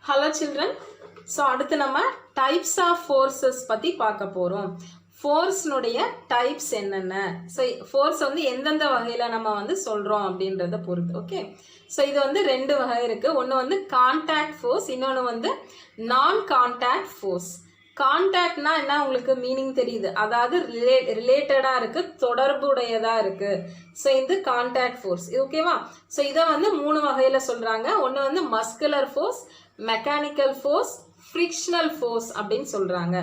Hello children. So அடுத்து நம்ம types of forces பத்தி பார்க்க போறோம். Force நுடைய types என்னென்ன? So force வந்து எந்தெந்த வகையில நம்ம வந்து சொல்றோம் அப்படின்றத பொறுத்து. ஓகே. So இது வந்து ரெண்டு வகை இருக்கு. ஒன்னு வந்து contact force, இன்னொன்னு வந்து non contact force. கான்டாக்ட்னா என்ன உங்களுக்கு மீனிங் தெரியுது, அதாவது ரிலேட்டடா இருக்கு, தொடர்புடையதா இருக்கு. ஸோ இது கான்டாக்ட் ஃபோர்ஸ். ஓகேவா? ஸோ இதை வந்து மூணு வகையில சொல்றாங்க. ஒன்று வந்து muscular force, mechanical force, frictional force அப்படின்னு சொல்றாங்க.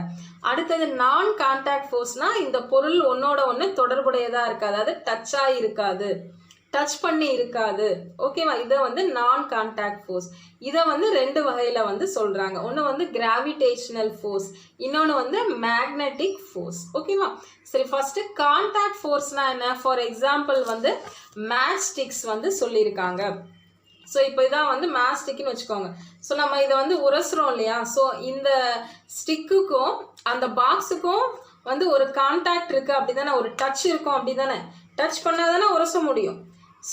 அடுத்தது நான் கான்டாக்ட் ஃபோர்ஸ்னா இந்த பொருள் ஒன்னோட ஒன்று தொடர்புடையதா இருக்கு, அதாவது டச்சா இருக்காது, டச் பண்ணி இருக்காது. ஓகேவா? இதை வந்து நான் கான்டாக்ட் ஃபோர்ஸ். இதை வந்து ரெண்டு வகையில வந்து சொல்றாங்க. ஒன்று வந்து கிராவிடேஷனல் ஃபோர்ஸ், இன்னொன்று வந்து மேக்னெட்டிக் ஃபோர்ஸ். ஓகேவா? சரி, ஃபர்ஸ்ட் கான்டாக்ட் ஃபோர்ஸ்னா என்ன? ஃபார் எக்ஸாம்பிள் வந்து மேட்ச் ஸ்டிக்ஸ் வந்து சொல்லியிருக்காங்க. ஸோ இப்போ இதான் வந்து மேட்ச் ஸ்டிக்னு வச்சுக்கோங்க. ஸோ நம்ம இதை வந்து உரசுறோம் இல்லையா? ஸோ இந்த ஸ்டிக்குக்கும் அந்த பாக்ஸுக்கும் வந்து ஒரு கான்டாக்ட் இருக்கு அப்படி தானே, ஒரு டச் இருக்கும் அப்படி தானே, டச் பண்ணாதானே உரச முடியும்.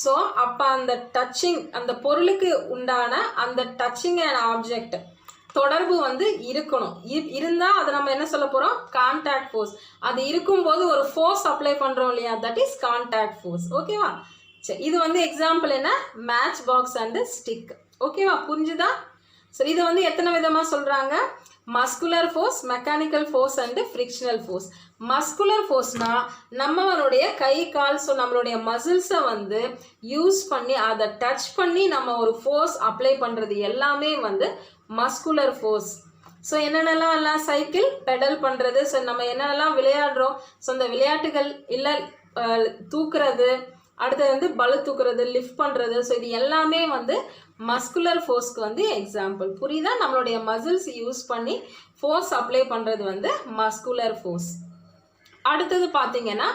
ஸோ அப்போ அந்த டச்சிங், அந்த பொருளுக்கு உண்டான அந்த டச்சிங் அண்ட் ஆப்ஜெக்ட் தொடர்பு வந்து இருக்கணும். இருந்தால் அதை நம்ம என்ன சொல்ல போகிறோம்? Contact force. அது இருக்கும்போது ஒரு ஃபோர்ஸ் அப்ளை பண்ணுறோம் இல்லையா, தட் இஸ் கான்டாக்ட் ஃபோர்ஸ். ஓகேவா? சரி, இது வந்து எக்ஸாம்பிள் என்ன? Match box and stick. ஓகேவா? புரிஞ்சுதா? சரி, இதை வந்து எத்தனை விதமாக சொல்கிறாங்க? Muscular force, mechanical force and frictional force. Muscular ஃபோர்ஸ்னா நம்மளுடைய கை கால், ஸோ நம்மளுடைய மசில்ஸை வந்து யூஸ் பண்ணி அதை டச் பண்ணி நம்ம ஒரு ஃபோர்ஸ் அப்ளை பண்ணுறது எல்லாமே வந்து மஸ்குலர் ஃபோர்ஸ். ஸோ என்னென்னலாம் எல்லாம் சைக்கிள் பெடல் பண்ணுறது, ஸோ நம்ம என்னென்னலாம் விளையாடுறோம், ஸோ அந்த விளையாட்டுகள் இல்லை தூக்குறது, அடுத்தது வந்து பளு தூக்குறது, லிஃப்ட் பண்ணுறது, ஸோ இது எல்லாமே வந்து மஸ்குலர் ஃபோர்ஸ்க்கு வந்து எக்ஸாம்பிள். புரியுதா? நம்மளுடைய மசில்ஸ் யூஸ் பண்ணி ஃபோர்ஸ் அப்ளை பண்ணுறது வந்து மஸ்குலர் ஃபோர்ஸ். அடுத்தது பார்த்தீங்கன்னா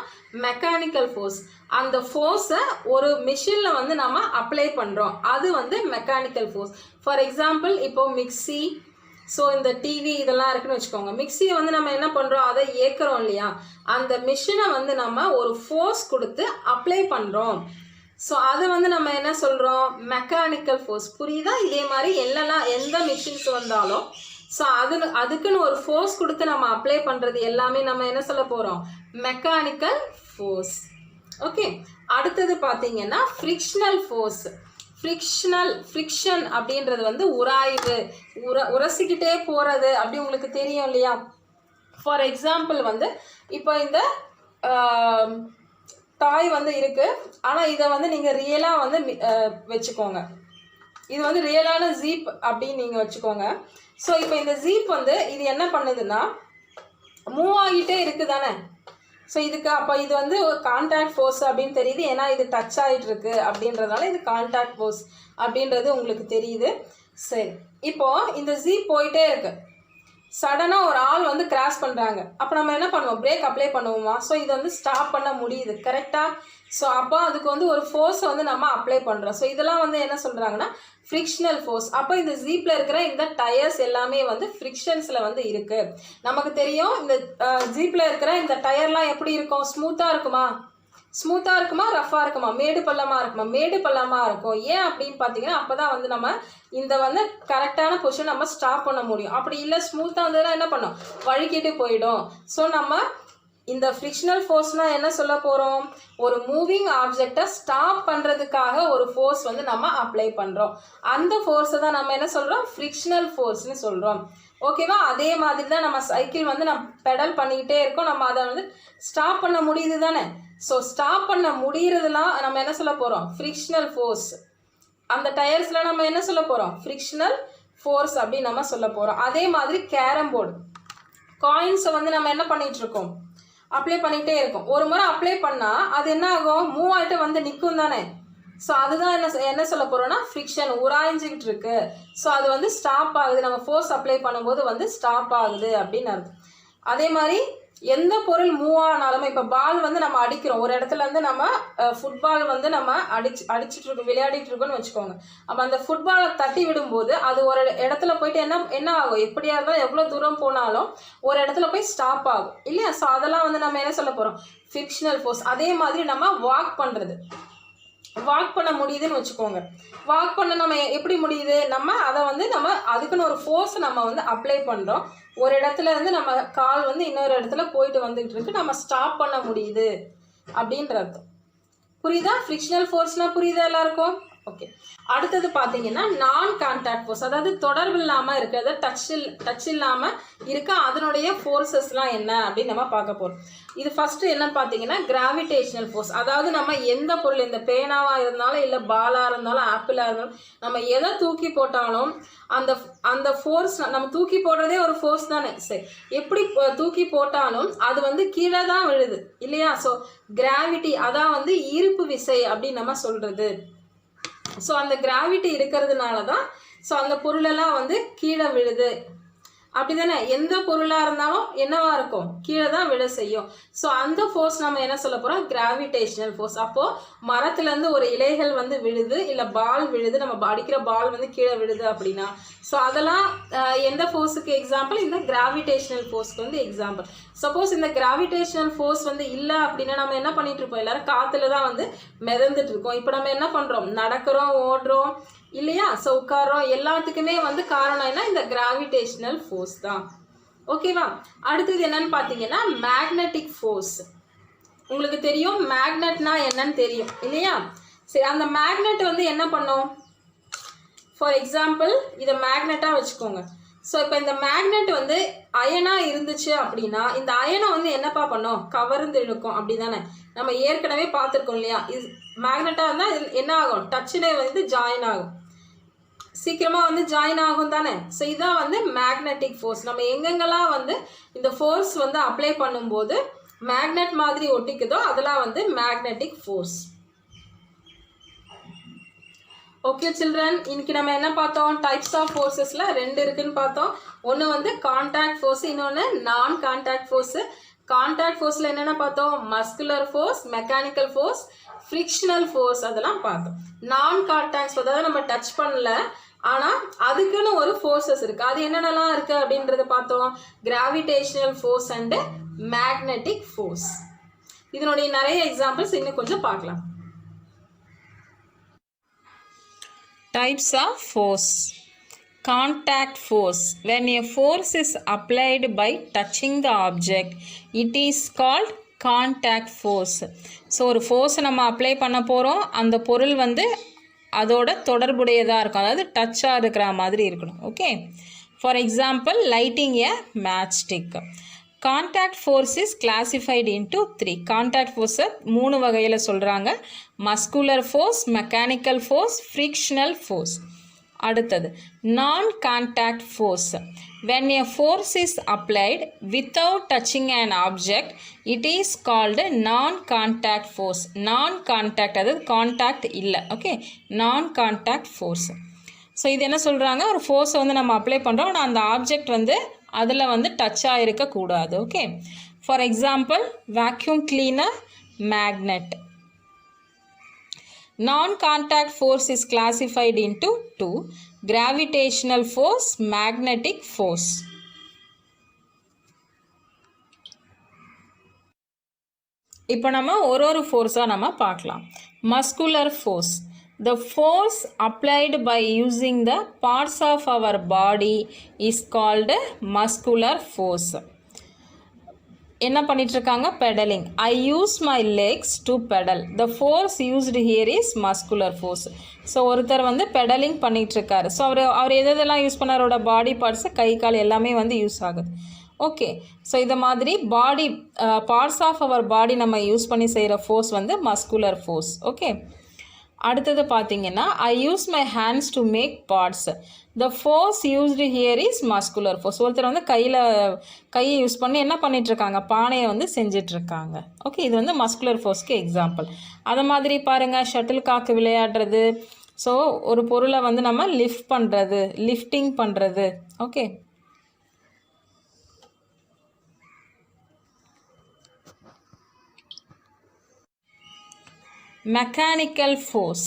மெக்கானிக்கல் ஃபோர்ஸ். அந்த ஃபோர்ஸை ஒரு மிஷினில் வந்து நம்ம அப்ளை பண்ணுறோம், அது வந்து மெக்கானிக்கல் ஃபோர்ஸ். ஃபார் எக்ஸாம்பிள் இப்போ மிக்சி, ஸோ இந்த டிவி இதெல்லாம் இருக்குன்னு வச்சுக்கோங்க. மிக்சியை வந்து நம்ம என்ன பண்ணுறோம், அதை இயக்குறோம் இல்லையா, அந்த மிஷினை வந்து நம்ம ஒரு ஃபோர்ஸ் கொடுத்து அப்ளை பண்ணுறோம். ஸோ அதை வந்து நம்ம என்ன சொல்கிறோம்? Mechanical force. புரியுதா? இதே மாதிரி எந்த மிஷின்ஸ் வந்தாலும் ஸோ அதுக்குன்னு ஒரு ஃபோர்ஸ் கொடுத்து நம்ம அப்ளை பண்ணுறது எல்லாமே நம்ம என்ன சொல்ல போகிறோம்? Mechanical force. ஓகே. அடுத்தது பார்த்தீங்கன்னா ஃப்ரிக்ஷனல் ஃபோர்ஸ். ஃப்ரிக்ஷன் அப்படின்றது வந்து உராய்வு, உரசிக்கிட்டே போகிறது அப்படி உங்களுக்கு தெரியும் இல்லையா? ஃபார் எக்ஸாம்பிள் வந்து இப்போ இந்த டாய் வந்து இருக்கு, ஆனால் இதை வந்து நீங்கள் ரியலாக வந்து வச்சுக்கோங்க. இது வந்து ரியலான ஜீப் அப்படின்னு நீங்கள் வச்சுக்கோங்க. ஸோ இப்போ இந்த ஜீப் வந்து இது என்ன பண்ணுதுன்னா மூவ் ஆகிட்டே இருக்கு தானே. ஸோ இதுக்கு அப்போ இது வந்து ஒரு கான்டாக்ட் ஃபோர்ஸ் அப்படின்னு தெரியுது, ஏன்னா இது டச் ஆகிட்டு இருக்கு அப்படின்றதுனால இது கான்டாக்ட் ஃபோர்ஸ் அப்படின்றது உங்களுக்கு தெரியுது. சரி, இப்போ இந்த ஜீப் போயிட்டே இருக்கு, சடனாக ஒரு ஆள் வந்து கிராஸ் பண்ணுறாங்க, அப்போ நம்ம என்ன பண்ணுவோம்? பிரேக் அப்ளை பண்ணுவோமா? ஸோ இதை வந்து ஸ்டாப் பண்ண முடியுது, கரெக்டாக? ஸோ அப்போ அதுக்கு வந்து ஒரு ஃபோர்ஸை வந்து நம்ம அப்ளை பண்ணுறோம். ஸோ இதெல்லாம் வந்து என்ன சொல்கிறாங்கன்னா ஃப்ரிக்ஷனல் ஃபோர்ஸ். அப்போ இந்த ஜீப்பில் இருக்கிற இந்த டயர்ஸ் எல்லாமே வந்து ஃப்ரிக்ஷன்ஸில் வந்து இருக்குது. நமக்கு தெரியும் இந்த ஜீப்பில் இருக்கிற இந்த டயர்லாம் எப்படி இருக்கும்? ஸ்மூத்தாக இருக்குமா? ஸ்மூத்தாக இருக்குமா? ரஃபாக இருக்குமா? மேடு பள்ளமாக இருக்குமா? மேடு பள்ளமாக இருக்கும். ஏன் அப்படின்னு பார்த்தீங்கன்னா அப்போ தான் வந்து நம்ம இந்த வந்து கரெக்டான பொசிஷன் நம்ம ஸ்டாப் பண்ண முடியும். அப்படி இல்லை ஸ்மூத்தாக இருந்ததுன்னா என்ன பண்ணோம்? வழுக்கிட்டு போயிடும். ஸோ நம்ம இந்த ஃப்ரிக்ஷனல் ஃபோர்ஸ்னால் என்ன சொல்ல போகிறோம்? ஒரு மூவிங் ஆப்ஜெக்டை ஸ்டாப் பண்ணுறதுக்காக ஒரு ஃபோர்ஸ் வந்து நம்ம அப்ளை பண்ணுறோம். அந்த ஃபோர்ஸை தான் நம்ம என்ன சொல்கிறோம்? ஃப்ரிக்ஷனல் ஃபோர்ஸ்னு சொல்கிறோம். ஓகேவா? அதே மாதிரி தான் நம்ம சைக்கிள் வந்து நம்ம பெடல் பண்ணிக்கிட்டே இருக்கோம், நம்ம அதை வந்து ஸ்டாப் பண்ண முடியுது தானே. ஸோ ஸ்டாப் பண்ண முடியறதுலாம் நம்ம என்ன சொல்ல போகிறோம்? Frictional force. அந்த டயர்ஸில் நம்ம என்ன சொல்ல போகிறோம்? ஃப்ரிக்ஷனல் ஃபோர்ஸ் அப்படின்னு நம்ம சொல்ல போகிறோம். அதே மாதிரி கேரம் போர்டு, காயின்ஸை வந்து நம்ம என்ன பண்ணிகிட்டு இருக்கோம்? அப்ளை பண்ணிகிட்டே இருக்கோம். ஒரு முறை அப்ளை பண்ணால் அது என்ன ஆகும்? மூவ் ஆகிட்டு வந்து நிற்கும் தானே. ஸோ அதுதான் என்ன சொல்ல போகிறோம்னா ஃப்ரிக்ஷன், உராய்ஞ்சிக்கிட்டு இருக்கு. ஸோ அது வந்து ஸ்டாப் ஆகுது, நம்ம ஃபோர்ஸ் அப்ளை பண்ணும்போது வந்து ஸ்டாப் ஆகுது அப்படின்னு அர்த்தம். அதே மாதிரி எந்த பொருள் மூவ் ஆனாலும், இப்போ பால் வந்து நம்ம அடிக்கிறோம், ஒரு இடத்துல இருந்து நம்ம ஃபுட்பால் வந்து நம்ம அடிச்சிட்டு இருக்கோம், விளையாடிட்டு இருக்கோம்னு வச்சுக்கோங்க. அப்போ அந்த ஃபுட்பாலை தட்டி விடும்போது அது ஒரு இடத்துல போயிட்டு என்ன ஆகும்? எப்படியா இருந்தாலும் எவ்வளோ தூரம் போனாலும் ஒரு இடத்துல போய் ஸ்டாப் ஆகும் இல்லையா? ஸோ அதெல்லாம் வந்து நம்ம என்ன சொல்ல போகிறோம்? Frictional force. அதே மாதிரி நம்ம வாக் பண்ணுறது, வாக் பண்ண முடியுதுன்னு வச்சுக்கோங்க. வாக் பண்ண நம்ம எப்படி முடியுது, நம்ம அதை வந்து நம்ம அதுக்குன்னு ஒரு ஃபோர்ஸ் நம்ம வந்து அப்ளை பண்ணுறோம். ஒரு இடத்துல இருந்து நம்ம கால் வந்து இன்னொரு இடத்துல போயிட்டு வந்துகிட்டு இருக்கு, நம்ம ஸ்டாப் பண்ண முடியுது அப்படின்ற அர்த்தம். புரியுதா? ஃப்ரிக்ஷனல் ஃபோர்ஸ்னால் புரியுதா எல்லாருக்கும்? ஓகே. அடுத்தது பார்த்தீங்கன்னா நான் கான்டாக்ட் ஃபோர்ஸ், அதாவது தொடர்பு இல்லாமல் இருக்கிறத டச் இல்லாமல் இருக்க அதனுடைய ஃபோர்ஸஸ்லாம் என்ன அப்படின்னு நம்ம பார்க்க போகிறோம். இது ஃபஸ்ட்டு என்னன்னு பார்த்தீங்கன்னா கிராவிடேஷனல் ஃபோர்ஸ். அதாவது நம்ம எந்த பொருள், இந்த பேனாவாக இருந்தாலும் இல்லை பாலாக இருந்தாலும் ஆப்பிளாக இருந்தாலும் நம்ம எதை தூக்கி போட்டாலும் அந்த ஃபோர்ஸ், நம்ம தூக்கி போடுறதே ஒரு ஃபோர்ஸ் தானே. சரி, எப்படி தூக்கி போட்டாலும் அது வந்து கீழே தான் விழுது இல்லையா? ஸோ கிராவிட்டி, அதான் வந்து ஈர்ப்பு விசை அப்படின்னு நம்ம சொல்கிறது. ஸோ அந்த கிராவிட்டி இருக்கிறதுனால தான் ஸோ அந்த பொருளெல்லாம் வந்து கீழே விழுது. அப்படி தானே? எந்த பொருளாக இருந்தாலும் என்னவா இருக்கும், கீழே தான் விழ செய்யும். ஸோ அந்த ஃபோர்ஸ் நம்ம என்ன சொல்ல போகிறோம், கிராவிடேஷனல் ஃபோர்ஸ். அப்போது மரத்துலேருந்து ஒரு இலைகள் வந்து விழுது, இல்லை பால் விழுது, நம்ம அடிக்கிற பால் வந்து கீழே விழுது அப்படின்னா ஸோ அதெல்லாம் எந்த ஃபோர்ஸுக்கு எக்ஸாம்பிள், இந்த கிராவிடேஷனல் ஃபோர்ஸ்க்கு வந்து எக்ஸாம்பிள். சப்போஸ் இந்த கிராவிடேஷனல் ஃபோர்ஸ் வந்து இல்லை அப்படின்னா நம்ம என்ன பண்ணிட்டு இருப்போம், எல்லாரும் காற்றுல தான் வந்து மிதந்துட்டு இருக்கோம். இப்போ நம்ம என்ன பண்ணுறோம், நடக்கிறோம், ஓடுறோம் இல்லையா? ஸோ உட்காரோம், எல்லாத்துக்குமே வந்து காரணம் என்ன, இந்த கிராவிடேஷனல் ஃபோர்ஸ் தான். ஓகேவா? அடுத்தது என்னன்னு பார்த்தீங்கன்னா மேக்னெட்டிக் ஃபோர்ஸ். உங்களுக்கு தெரியும் மேக்னெட்னா என்னன்னு தெரியும் இல்லையா? சரி, அந்த மேக்னெட் வந்து என்ன பண்ணும், ஃபார் எக்ஸாம்பிள் இதை மேக்னெட்டாக வச்சுக்கோங்க. ஸோ இப்போ இந்த மேக்னெட் வந்து அயனாக இருந்துச்சு அப்படின்னா இந்த அயனை வந்து என்னப்பா பண்ணும், கவர்ந்து இழுக்கும். அப்படி தானே? நம்ம ஏற்கனவே பார்த்துருக்கோம் இல்லையா? இது மேக்னெட்டாக இருந்தால் என்ன ஆகும், டச்சில் வந்து ஜாயின் ஆகும், சீக்கிரமாக வந்து ஜாயின் ஆகும் தானே. ஸோ இதான் வந்து மேக்னெட்டிக் ஃபோர்ஸ். நம்ம எங்கெங்கெல்லாம் வந்து இந்த ஃபோர்ஸ் வந்து அப்ளை பண்ணும்போது மேக்னெட் மாதிரி ஒட்டிக்குதோ அதெல்லாம் வந்து மேக்னெட்டிக் ஃபோர்ஸ். ஓகே சில்ட்ரன், இன்னைக்கு நம்ம என்ன பார்த்தோம், டைப்ஸ் ஆஃப் ஃபோர்ஸஸில் 2 இருக்குன்னு பார்த்தோம். ஒன்று வந்து கான்டாக்ட் ஃபோர்ஸ், இன்னொன்று நான் கான்டாக்ட் ஃபோர்ஸு. கான்டாக்ட் ஃபோர்ஸில் என்னென்ன பார்த்தோம், muscular force, mechanical force, frictional force, அதெல்லாம் பார்த்தோம். நான் கான்டாக்ட், அதாவது நம்ம டச் பண்ணல ஆனால் அதுக்குன்னு ஒரு ஃபோர்ஸஸ் இருக்குது. அது என்னென்னலாம் இருக்குது அப்படின்றத பார்த்தோம். Gravitational force and magnetic force. இதனுடைய நிறைய எக்ஸாம்பிள்ஸ் இன்னும் கொஞ்சம் பார்க்கலாம். Types of force. Contact force. When a force is applied by touching the object, it is called contact force. So ஒரு ஃபோர்ஸை நம்ம அப்ளை பண்ண போகிறோம், அந்த பொருள் வந்து அதோட தொடர்புடையதாக இருக்கும், அதாவது டச்சாக இருக்கிற மாதிரி இருக்கணும். Okay, for example lighting a match stick. Contact force is classified into 3. Contact ஃபோர்ஸை 3 வகையில் சொல்கிறாங்க. Muscular force, mechanical force, frictional force. அடுத்தது நான் contact force. when a force is applied without touching an object, it is called non contact force. non contact, அதாவது contact இல்லை. Okay, நான் contact force. So இது என்ன சொல்கிறாங்க, ஒரு ஃபோர்ஸை வந்து நம்ம அப்ளை பண்ணுறோம், ஆனால் அந்த ஆப்ஜெக்ட் வந்து அதில் வந்து டச்சாக இருக்கக்கூடாது. Okay, for example vacuum cleaner, magnet. Non-contact force is classified into 2: gravitational force, magnetic force. இப்போ நம்ம ஒரு ஃபோர்ஸாக நம்ம பார்க்கலாம். Muscular force. The force applied by using the parts of our body is called muscular force. என்ன பண்ணிட்டுருக்காங்க, pedalling. I use my legs to pedal. The force used here is muscular force. So ஒருத்தர் வந்து pedalling பண்ணிகிட்ருக்காரு. So அவர் எதெல்லாம் use பண்ணார், அவரோட பாடி parts, கை கால் எல்லாமே வந்து use ஆகுது. ஓகே, ஸோ இதை மாதிரி பாடி பார்ட்ஸ் ஆஃப் அவர் பாடி நம்ம யூஸ் பண்ணி செய்கிற ஃபோர்ஸ் வந்து மஸ்குலர் ஃபோர்ஸ். ஓகே, அடுத்தது பார்த்தீங்கன்னா I use my hands to make parts. The force used here is muscular force. ஒருத்தர் வந்து கையை யூஸ் பண்ணி என்ன பண்ணிகிட்ருக்காங்க, பானையை வந்து செஞ்சிட்ருக்காங்க. ஓகே, இது வந்து மஸ்குலர் ஃபோர்ஸ்க்கு எக்ஸாம்பிள். அதை மாதிரி பாருங்கள், ஷட்டில் காக்கு விளையாடுறது. ஸோ ஒரு பொருளை வந்து நம்ம லிஃப்ட் பண்ணுறது, லிஃப்டிங் பண்ணுறது. Okay, mechanical force.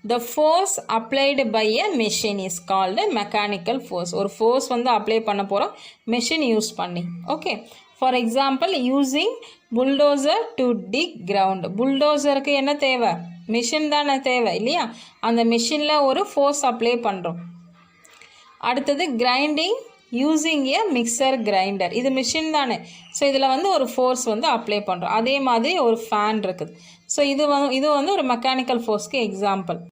The force applied by a machine is called mechanical force. ஒரு force வந்து அப்ளை பண்ண போகிறோம் மெஷின் யூஸ் பண்ணி. Okay, for example using bulldozer to dig ground. புல்டோசருக்கு என்ன தேவை, மிஷின் தானே தேவை இல்லையா, அந்த மிஷினில் ஒரு ஃபோர்ஸ் அப்ளை பண்ணுறோம். அடுத்தது grinding using a mixer grinder, இது மிஷின் தானே. ஸோ இதில் வந்து ஒரு ஃபோர்ஸ் வந்து அப்ளை பண்ணுறோம். அதே மாதிரி ஒரு ஃபேன் இருக்குது. ஸோ இது வந்து ஒரு மெக்கானிக்கல் ஃபோர்ஸ்க்கு எக்ஸாம்பிள்.